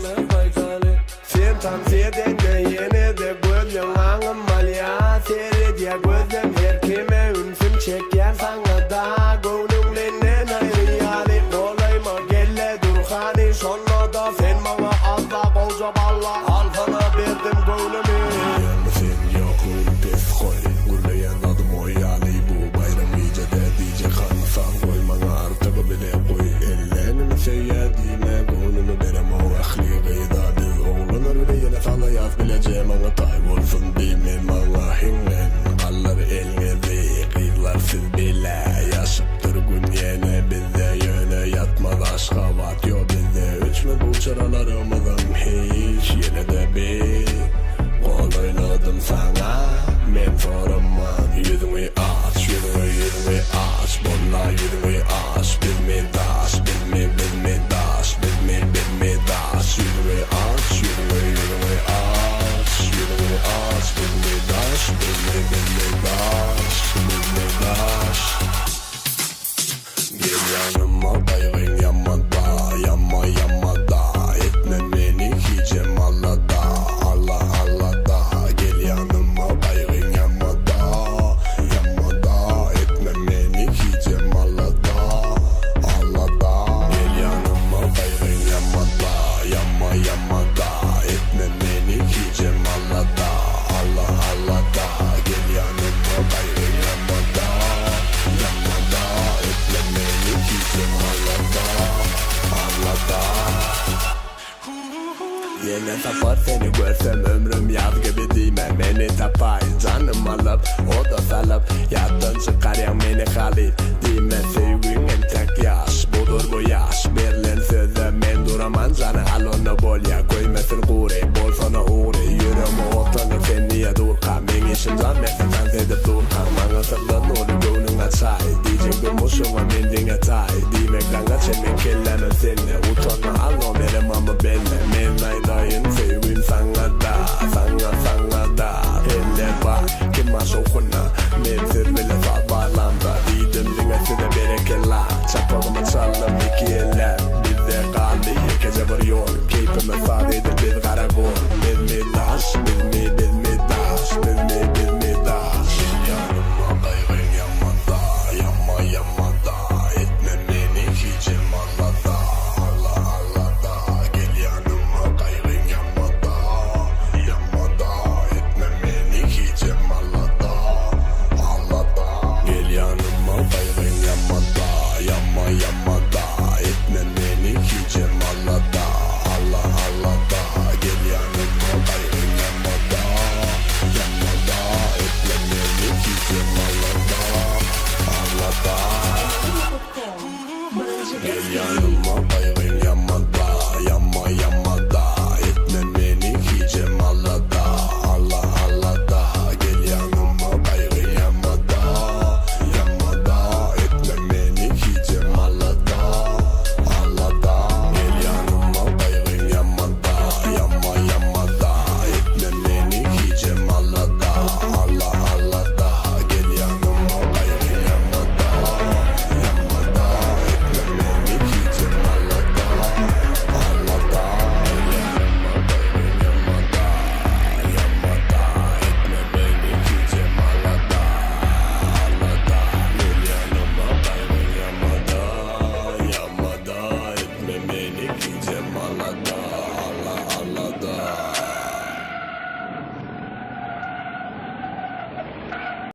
Gözüme baytalı Sen tavsiyeden de yine de gözün ağımal ya Seri diye gözüm her kime ünsüm çeker sana da Gönlümden ayrı yani Kolayma gelle dur hani Sonra da sen bana azla koca balla Al sana verdim gönlümü Sen yokluğun pes koy Gürleyen adım o yani bu bayram iyice de diyecek hanıfan Koymana artık bile koy Ellerini seyyadine Gönlümü verem o ahli gıydadı Oğlanır bile yine fala yaz bileceğim Ana tay olsun bilmem ana hinlen Kallar eline ve kıyılar siz bile Yaşıptır gün yine bizde yöne Yatmaz aşka vat yo bizde Üçme bu çaralarımızın hiç Yine de bir Kol oynadım sana Men sorma Yüzümü aç Yüzümü aç Bolla yüzümü aç Bilmi daş Bilmi daş Bilmi daş Yüzümü aç Yüzümü aç Yüzümü aç Bilmi daş Bilmi daş Gel yanıma bayrın yamada Yama yamada Etme beni hiç emalada Allah Allah da Gel yanıma bayrın yamada Yamada Etme beni hiç emalada Allah da Gel yanıma bayrın yamada Yama yamada Etme beni hiç emalada Allah Allah da Gel yanıma bayrın yamada Yamada Etme beni hiç emalada Allah da Yine tapar seni görsem ömrüm yaz gibi değme Beni tapay canım alıp o da salıp Yattın çıkar ya beni halip Değme sevgin en tek yaş Budur bu yaş Berlin sözü men duraman canı al onu bol ya Koymasın kure bol sana uğre Yürüme otanı sen niye durka Men işin can mesin edip durka Bana sırlan olu gönlün açay Diyecek durmuşum men dine tay Diymekten kaçemin kellenin seninle Utanma al o benim ama belli Men aydayın sevgin sana da Sana da Elle bak kim aş okuna Men sirvile bağlamda Diydim dinesi de berekella Çapalımı çaldım iki eller Bizde kaldı gece bir yol Keyfime sadece